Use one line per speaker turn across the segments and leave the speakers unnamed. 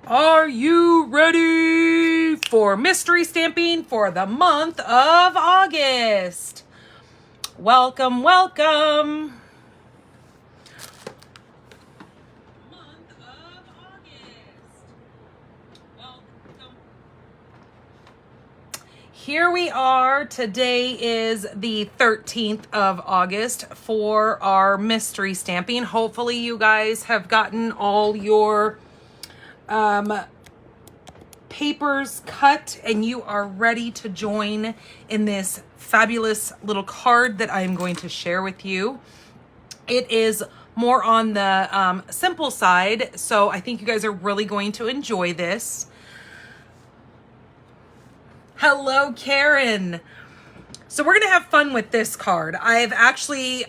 Are you ready for mystery stamping for the month of August? Welcome, welcome. Month of August. Welcome. Here we are. Today is the 13th of August for our mystery stamping. Hopefully you guys have gotten all your papers cut and you are ready to join in this fabulous little card that I'm going to share with you. It is more on the simple side, so I think you guys are really going to enjoy this. Hello, Karen. So we're gonna have fun with this card. I've actually,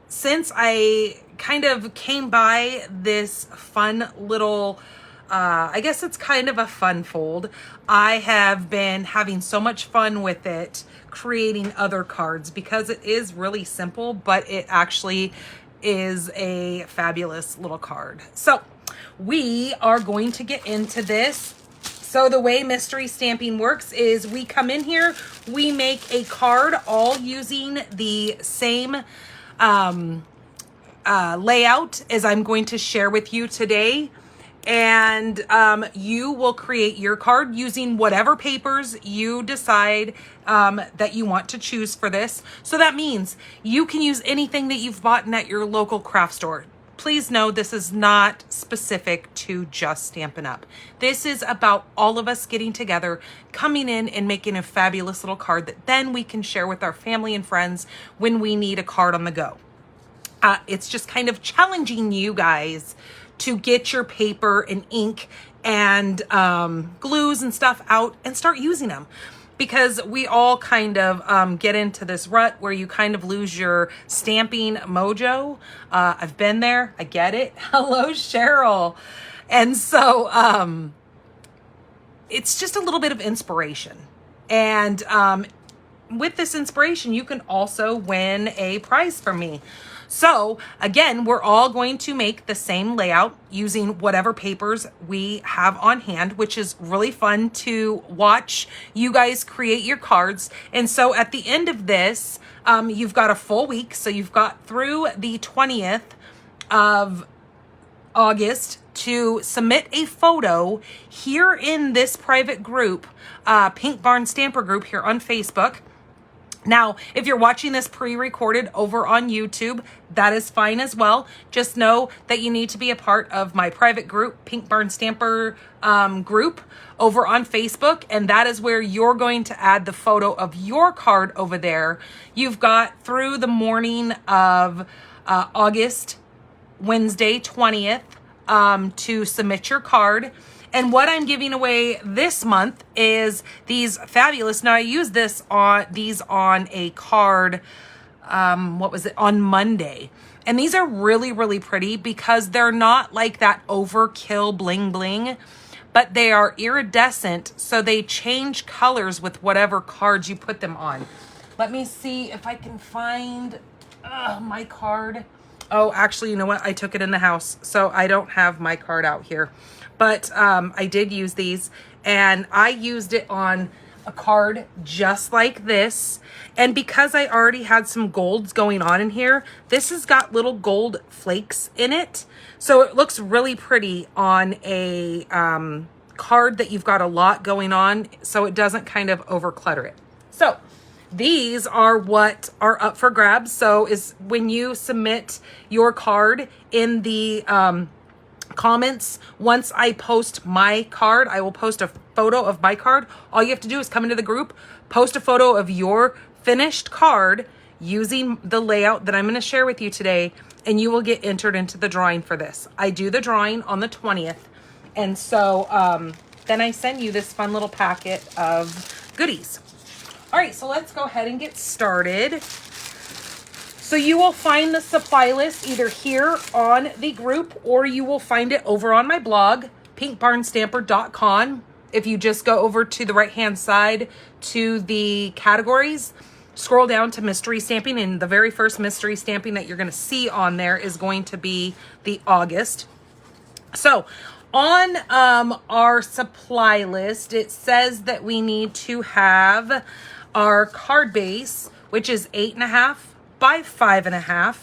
since I kind of came by this fun little I guess it's kind of a fun fold. I have been having so much fun with it, creating other cards because it is really simple, but it actually is a fabulous little card. So we are going to get into this. So the way mystery stamping works is we come in here, we make a card all using the same layout as I'm going to share with you today. And you will create your card using whatever papers you decide that you want to choose for this. So that means you can use anything that you've bought at your local craft store. Please know this is not specific to just Stampin' Up. This is about all of us getting together, coming in and making a fabulous little card that then we can share with our family and friends when we need a card on the go. It's just kind of challenging you guys to get your paper and ink and glues and stuff out and start using them. Because we all kind of get into this rut where you kind of lose your stamping mojo. I've been there. I get it. Hello, Cheryl. And so it's just a little bit of inspiration. And with this inspiration, you can also win a prize from me. So again, we're all going to make the same layout using whatever papers we have on hand, which is really fun to watch you guys create your cards. And so at the end of this, you've got a full week. So you've got through the 20th of August to submit a photo here in this private group, Pink Barn Stamper group here on Facebook. Now, if you're watching this pre-recorded over on YouTube, that is fine as well. Just know that you need to be a part of my private group, Pink Barn Stamper group over on Facebook. And that is where you're going to add the photo of your card over there. You've got through the morning of August, Wednesday, 20th, to submit your card. And what I'm giving away this month is these fabulous. Now I used these on a card, on Monday. And these are really, really pretty because they're not like that overkill bling bling, but they are iridescent. So they change colors with whatever cards you put them on. Let me see if I can find my card. Oh, actually, you know what? I took it in the house, so I don't have my card out here. But I did use these, and I used it on a card just like this. And because I already had some golds going on in here, this has got little gold flakes in it. So it looks really pretty on a card that you've got a lot going on, so it doesn't kind of overclutter it. So these are what are up for grabs. So is when you submit your card in the comments, once I post my card, I will post a photo of my card. All you have to do is come into the group, post a photo of your finished card using the layout that I'm going to share with you today, and you will get entered into the drawing for this. I do the drawing on the 20th. And so then I send you this fun little packet of goodies. All right, so let's go ahead and get started. So you will find the supply list either here on the group or you will find it over on my blog, pinkbarnstamper.com. If you just go over to the right-hand side to the categories, scroll down to mystery stamping, and the very first mystery stamping that you're going to see on there is going to be the August. So On our supply list, it says that we need to have our card base, which is 8.5 by 5.5.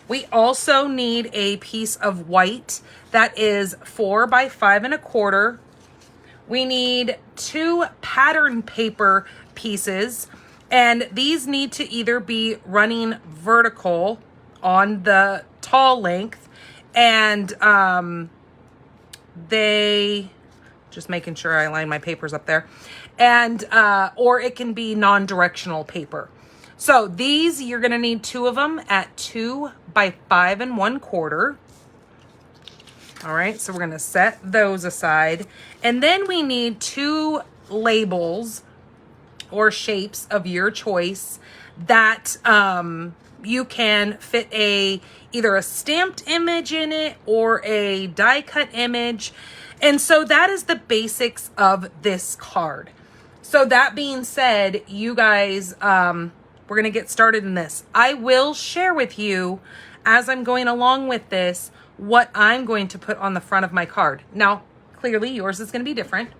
We also need a piece of white that is 4 by 5.25. We need 2 pattern paper pieces, and these need to either be running vertical on the tall length, and they, just making sure I line my papers up there, and or it can be non-directional paper. So these, you're gonna need 2 of them at 2 by 5.25. All right, so we're gonna set those aside. And then we need 2 labels or shapes of your choice that you can fit either a stamped image in it or a die cut image. And so that is the basics of this card. So that being said, you guys, we're gonna get started in this. I will share with you as I'm going along with this what I'm going to put on the front of my card. Now, clearly yours is going to be different.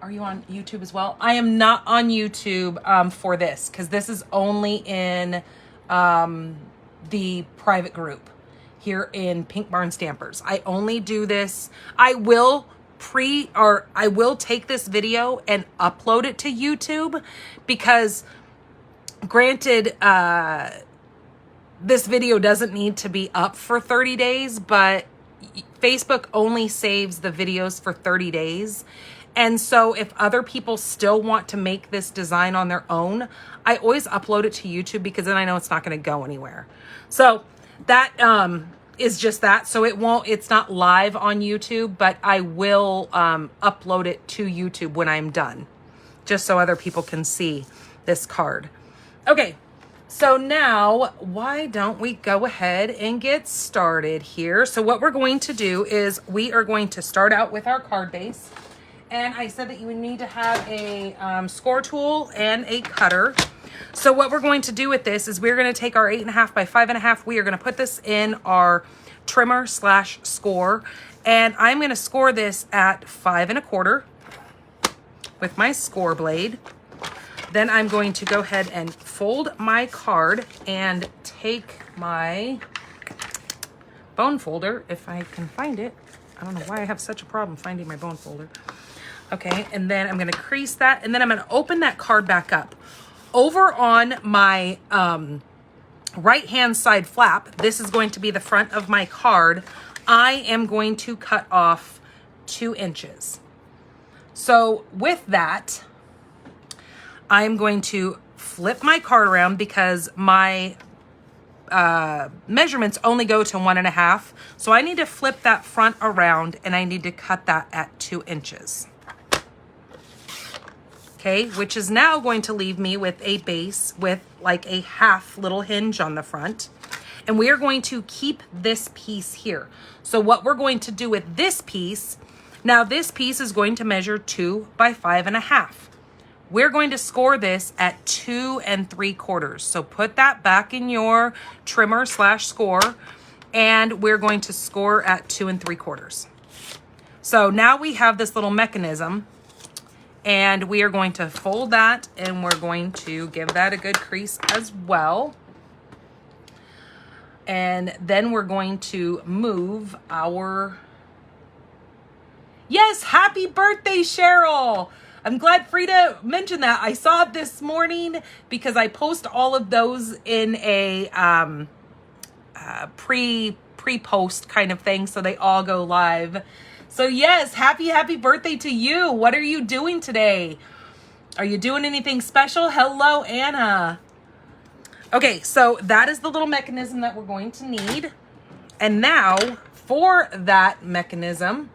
Are you on YouTube as well? I am not on YouTube for this because this is only in the private group here in Pink Barn Stampers. I only do this. I will take this video and upload it to YouTube because granted, this video doesn't need to be up for 30 days, but Facebook only saves the videos for 30 days. And so if other people still want to make this design on their own, I always upload it to YouTube because then I know it's not going to go anywhere. So that is just that. So it's not live on YouTube, but I will upload it to YouTube when I'm done, just so other people can see this card. Okay. So now, why don't we go ahead and get started here? So what we're going to do is we are going to start out with our card base. And I said that you would need to have a score tool and a cutter. So what we're going to do with this is we're going to take our 8.5 by 5.5. We are going to put this in our trimmer / score. And I'm going to score this at 5.25 with my score blade. Then I'm going to go ahead and fold my card and take my bone folder, if I can find it. I don't know why I have such a problem finding my bone folder. Okay, and then I'm going to crease that, and then I'm going to open that card back up. Over on my right-hand side flap, this is going to be the front of my card, I am going to cut off 2 inches. So with that, I'm going to flip my card around because my measurements only go to 1.5. So I need to flip that front around and I need to cut that at 2 inches. Okay, which is now going to leave me with a base with like a half little hinge on the front. And we are going to keep this piece here. So what we're going to do with this piece, now this piece is going to measure 2 by 5.5. We're going to score this at 2 3/4. So put that back in your trimmer / score, and we're going to score at 2 3/4. So now we have this little mechanism, and we are going to fold that, and we're going to give that a good crease as well. And then we're going to move our, yes, happy birthday, Cheryl. I'm glad Frida mentioned that. I saw it this morning because I post all of those in a pre-post kind of thing, so they all go live. So yes, happy birthday to you. What are you doing today? Are you doing anything special? Hello, Anna. Okay, so that is the little mechanism that we're going to need. And now for that mechanism,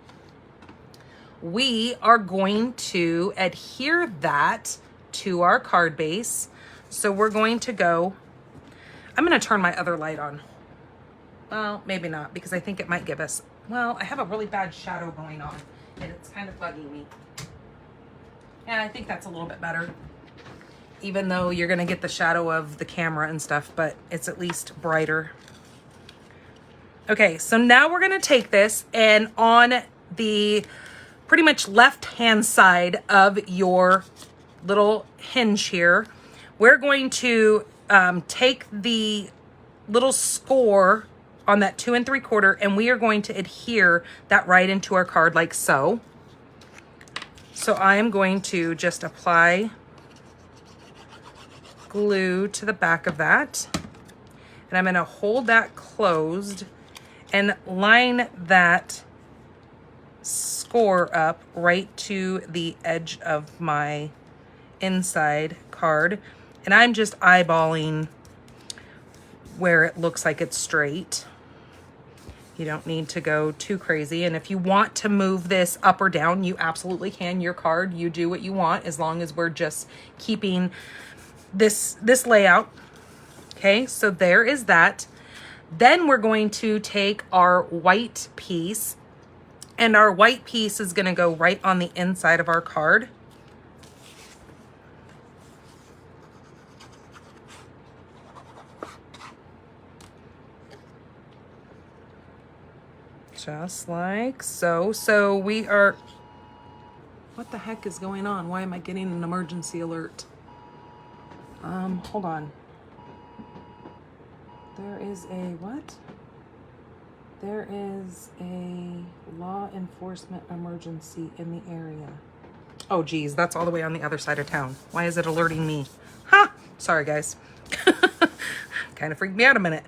we are going to adhere that to our card base. So we're going to go, I'm going to turn my other light on. Well, maybe not, because I think it might give us, well, I have a really bad shadow going on and it's kind of bugging me. And I think that's a little bit better, even though you're going to get the shadow of the camera and stuff, but it's at least brighter. Okay, so now we're gonna take this, and on the pretty much left-hand side of your little hinge here, we're going to take the little score on that 2 3/4, and we are going to adhere that right into our card like so. So I am going to just apply glue to the back of that, and I'm going to hold that closed and line that score up right to the edge of my inside card, and I'm just eyeballing where it looks like it's straight. You don't need to go too crazy, and if you want to move this up or down, you absolutely can. Your card, you do what you want, as long as we're just keeping this layout. Okay, so there is that. Then we're going to take our white piece, and our white piece is going to go right on the inside of our card. Just like so. So we are, what the heck is going on? Why am I getting an emergency alert? Hold on. There is a what? There is a law enforcement emergency in the area. Oh geez, that's all the way on the other side of town. Why is it alerting me? Ha! Sorry guys. Kind of freaked me out a minute.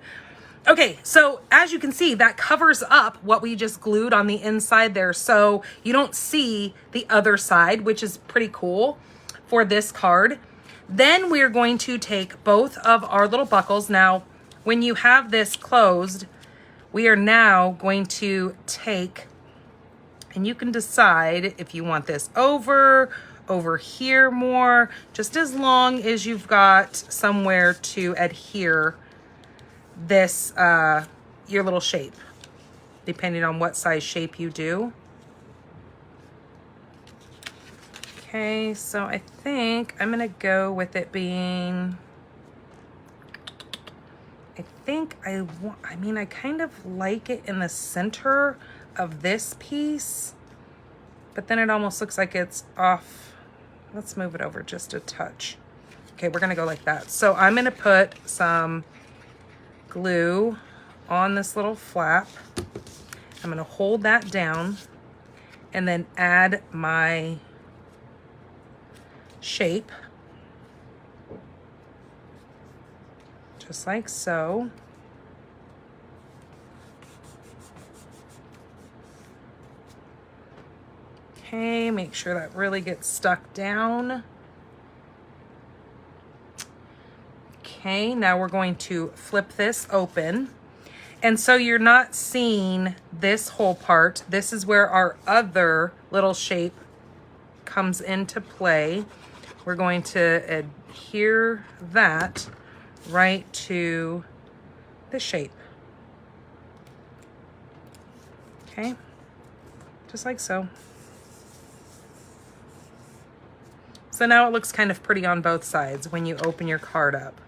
Okay, so as you can see, that covers up what we just glued on the inside there, so you don't see the other side, which is pretty cool for this card. Then we're going to take both of our little buckles. Now, when you have this closed, we are now going to take, and you can decide if you want this over here more, just as long as you've got somewhere to adhere this your little shape, depending on what size shape you do. Okay, so I think I'm gonna go with it being, I mean I kind of like it in the center of this piece, but then it almost looks like it's off. Let's move it over just a touch. Okay, we're gonna go like that. So I'm gonna put some glue on this little flap. I'm going to hold that down and then add my shape, just like so. Okay, make sure that really gets stuck down. Okay, now we're going to flip this open. And so you're not seeing this whole part. This is where our other little shape comes into play. We're going to adhere that right to the shape. Okay, just like so. So now it looks kind of pretty on both sides when you open your card up.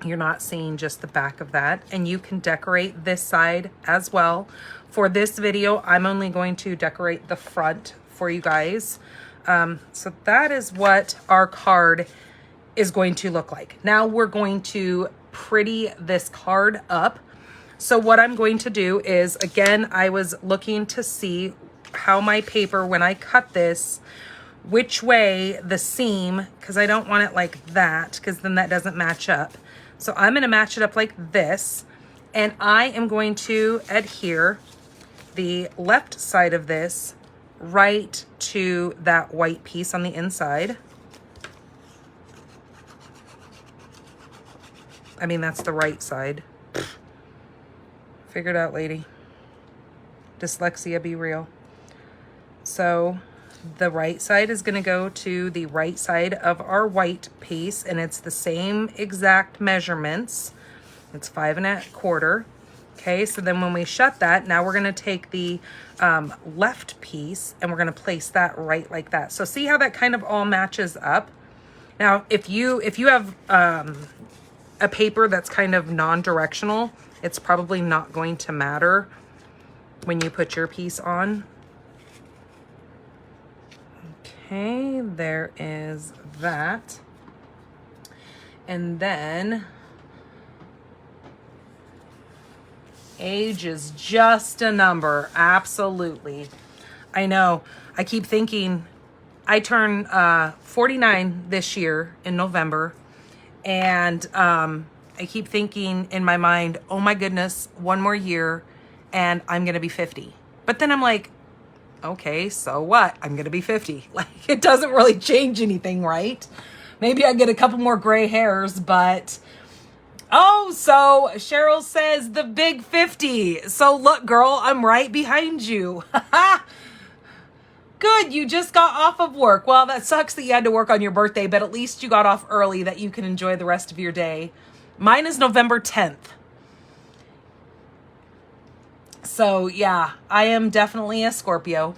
You're not seeing just the back of that, and you can decorate this side as well. For this video, I'm only going to decorate the front for you guys. So that is what our card is going to look like. Now we're going to pretty this card up. So what I'm going to do is, again, I was looking to see how my paper, when I cut this, which way the seam, because I don't want it like that, because then that doesn't match up. So I'm going to match it up like this, and I am going to adhere the left side of this right to that white piece on the inside. I mean, that's the right side. Figure it out, lady. Dyslexia, be real. So the right side is going to go to the right side of our white piece, and it's the same exact measurements. It's 5 1/4. Okay, so then when we shut that, now we're going to take the left piece and we're going to place that right like that. So see how that kind of all matches up? Now, if you have a paper that's kind of non-directional, it's probably not going to matter when you put your piece on. Okay, there is that. And then age is just a number. Absolutely. I know. I keep thinking I turn 49 this year in November. And I keep thinking in my mind, oh my goodness, one more year and I'm going to be 50. But then I'm like, okay, so what? I'm going to be 50. Like, it doesn't really change anything, right? Maybe I get a couple more gray hairs, but... Oh, so Cheryl says the big 50. So look, girl, I'm right behind you. Good, you just got off of work. Well, that sucks that you had to work on your birthday, but at least you got off early that you can enjoy the rest of your day. Mine is November 10th. So yeah, I am definitely a Scorpio.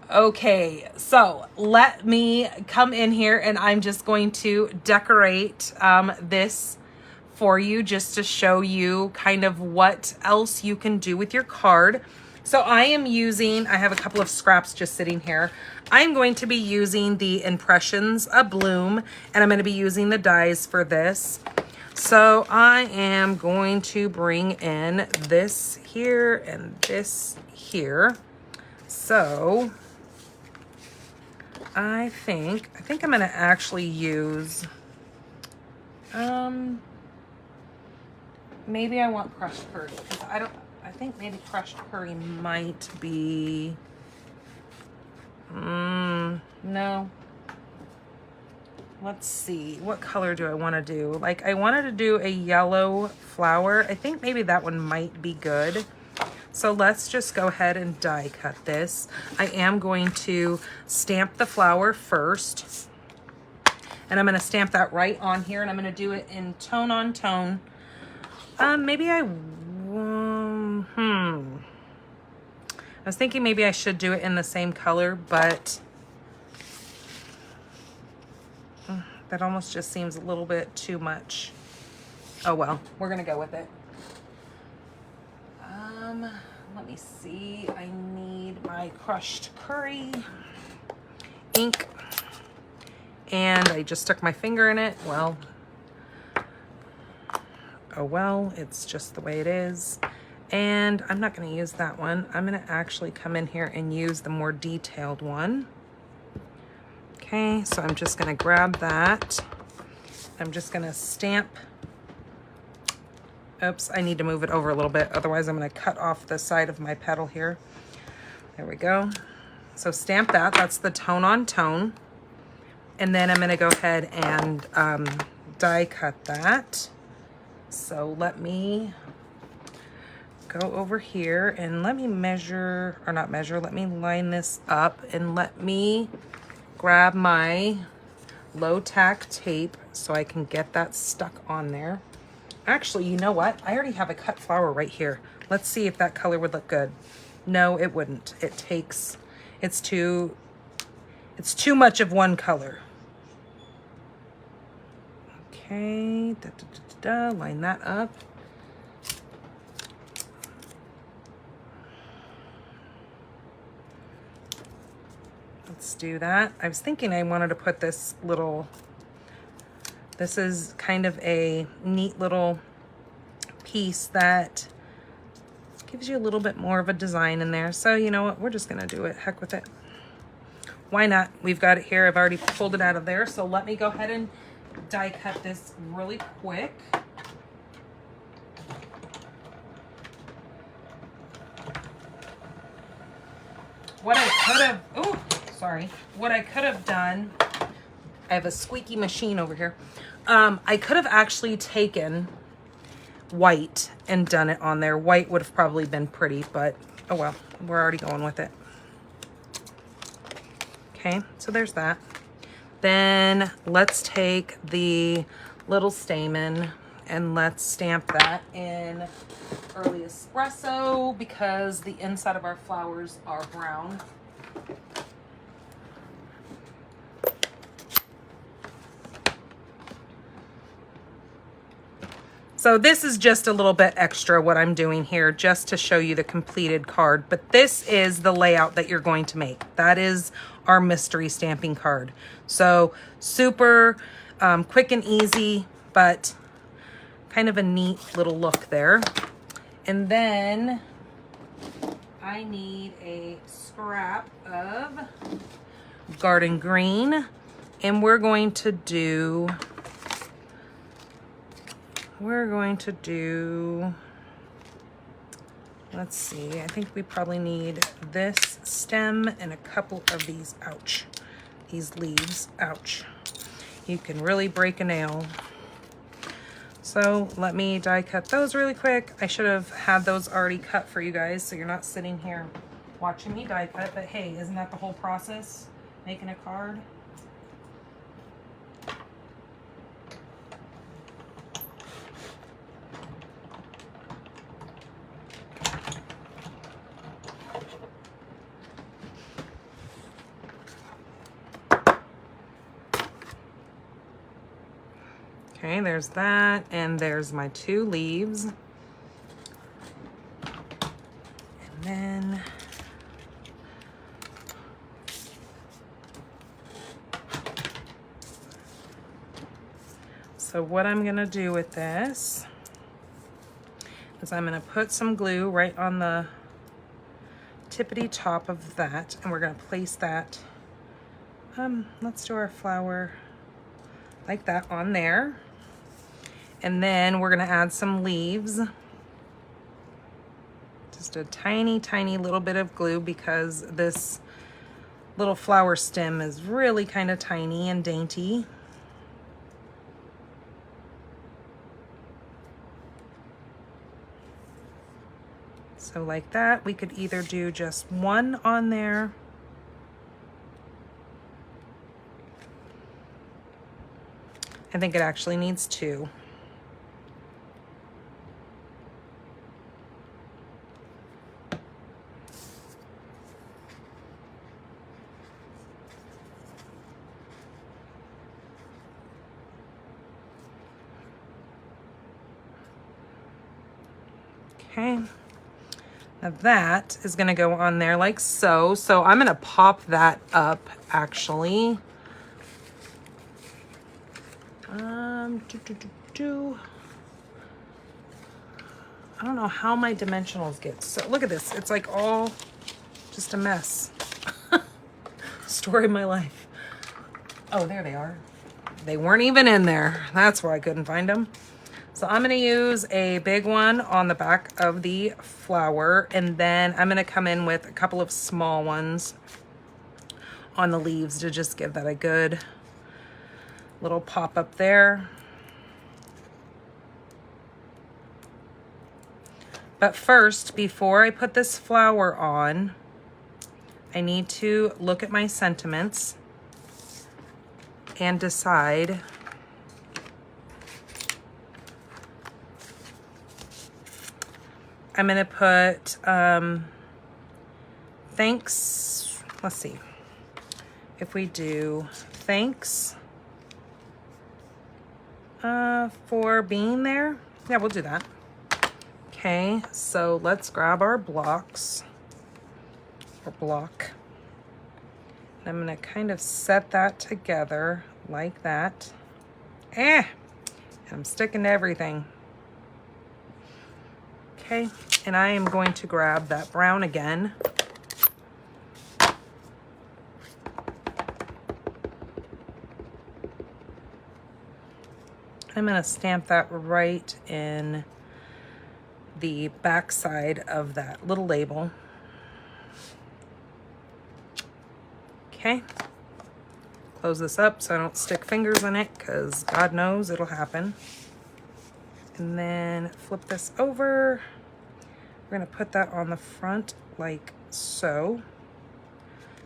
Okay, so let me come in here and I'm just going to decorate this for you just to show you kind of what else you can do with your card. So I have a couple of scraps just sitting here. I'm going to be using the Impressions A Bloom, and I'm going to be using the dies for this. So I am going to bring in this here and this here. So I think I'm going to actually use, maybe I want crushed curry, because I think maybe crushed curry might be, no. Let's see, what color do I want to do? Like, I wanted to do a yellow flower. I think maybe that one might be good. So let's just go ahead and die cut this. I am going to stamp the flower first. And I'm going to stamp that right on here. And I'm going to do it in tone on tone. Maybe I was thinking maybe I should do it in the same color, but that almost just seems a little bit too much. Oh well, we're going to go with it. Let me see. I need my crushed curry ink. And I just stuck my finger in it. Well, oh well, it's just the way it is. And I'm not going to use that one. I'm going to actually come in here and use the more detailed one. Okay, so I'm just going to grab that. I'm just going to stamp. Oops, I need to move it over a little bit. Otherwise, I'm going to cut off the side of my petal here. There we go. So stamp that. That's the tone on tone. And then I'm going to go ahead and die cut that. So let me go over here and let me measure, or not measure, let me line this up and let me grab my low tack tape so I can get that stuck on there. Actually, you know what? I already have a cut flower right here. Let's see if that color would look good. No, it wouldn't. It's too much of one color. Okay, line that up. Let's do that. I was thinking I wanted to put this is kind of a neat little piece that gives you a little bit more of a design in there. So you know what? We're just gonna do it. Heck with it. Why not? We've got it here. I've already pulled it out of there. So let me go ahead and die cut this really quick. What I could have done, I have a squeaky machine over here. I could have actually taken white and done it on there. White would have probably been pretty, but oh well, we're already going with it. Okay, so there's that. Then let's take the little stamen and let's stamp that in early espresso because the inside of our flowers are brown. So this is just a little bit extra what I'm doing here just to show you the completed card. But this is the layout that you're going to make. That is our mystery stamping card. So super quick and easy, but kind of a neat little look there. And then I need a scrap of garden green, and we're going to do, let's see, I think we probably need this stem and a couple of these, ouch, these leaves, ouch. You can really break a nail. So let me die cut those really quick. I should have had those already cut for you guys so you're not sitting here watching me die cut, but hey, isn't that the whole process? Making a card? Okay, there's that, and there's my 2 leaves. And then so what I'm gonna do with this is I'm gonna put some glue right on the tippity top of that, and we're gonna place that, let's do our flower like that on there. And then we're gonna add some leaves. Just a tiny, tiny little bit of glue because this little flower stem is really kind of tiny and dainty. So like that, we could either do just 1 on there, I think it actually needs 2. Okay, now that is gonna go on there like so. So I'm gonna pop that up actually. I don't know how my dimensionals get. So look at this, it's like all just a mess. Story of my life. Oh, there they are. They weren't even in there. That's why I couldn't find them. So I'm gonna use a big one on the back of the flower, and then I'm gonna come in with a couple of small ones on the leaves to just give that a good little pop up there. But first, before I put this flower on, I need to look at my sentiments and decide I'm gonna put thanks, let's see, if we do thanks for being there. Yeah, we'll do that. Okay, so let's grab our blocks, or block. And I'm gonna kind of set that together like that. I'm sticking to everything. Okay, and I am going to grab that brown again. I'm gonna stamp that right in the back side of that little label. Okay, close this up so I don't stick fingers in it, because God knows it'll happen. And then flip this over. We're gonna put that on the front like so.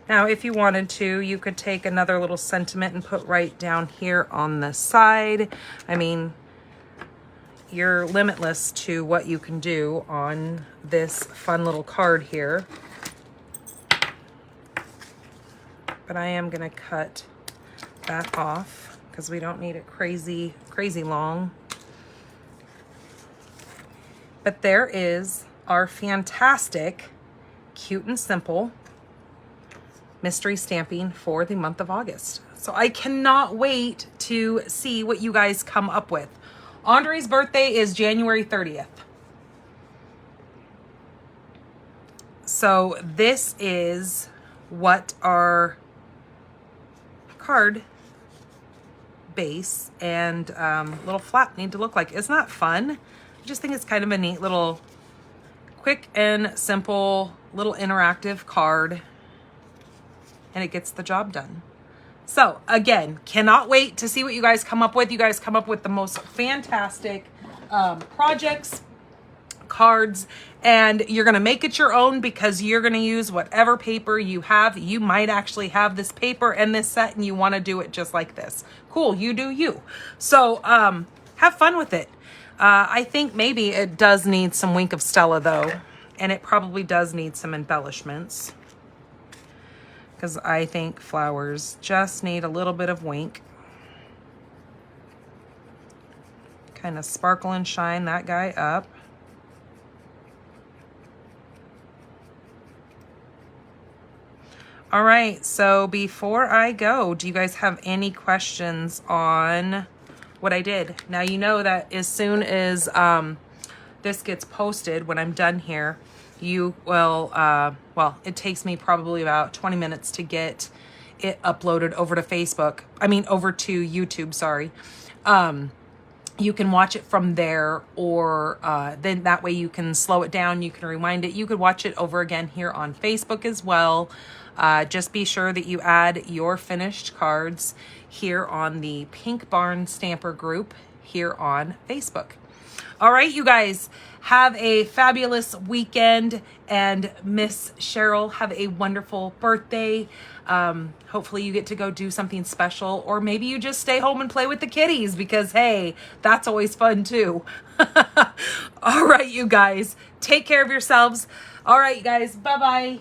Now, if you wanted to, you could take another little sentiment and put right down here on the side. I mean, you're limitless to what you can do on this fun little card here. But I am gonna cut that off because we don't need it crazy long. But there is our fantastic, cute and simple mystery stamping for the month of August. So I cannot wait to see what you guys come up with. Andre's birthday is January 30th. So this is what our card base and little flap need to look like. Isn't that fun? I just think it's kind of a neat little quick and simple little interactive card, and it gets the job done. So again, cannot wait to see what you guys come up with. You guys come up with the most fantastic projects, cards, and you're going to make it your own because you're going to use whatever paper you have. You might actually have this paper and this set and you want to do it just like this. Cool, you do you. So have fun with it. I think maybe it does need some Wink of Stella though, and it probably does need some embellishments because I think flowers just need a little bit of wink. Kind of sparkle and shine that guy up. All right, so before I go, do you guys have any questions on what I did? Now you know that as soon as this gets posted, when I'm done here, you will, well, it takes me probably about 20 minutes to get it uploaded over to Facebook. I mean, over to YouTube, sorry. You can watch it from there, or then that way you can slow it down, you can rewind it. You could watch it over again here on Facebook as well. Just be sure that you add your finished cards here on the Pink Barn Stamper group here on Facebook. All right, you guys, have a fabulous weekend, and Miss Cheryl, have a wonderful birthday. Hopefully you get to go do something special, or maybe you just stay home and play with the kitties because, hey, that's always fun too. All right, you guys, take care of yourselves. All right, you guys, bye-bye.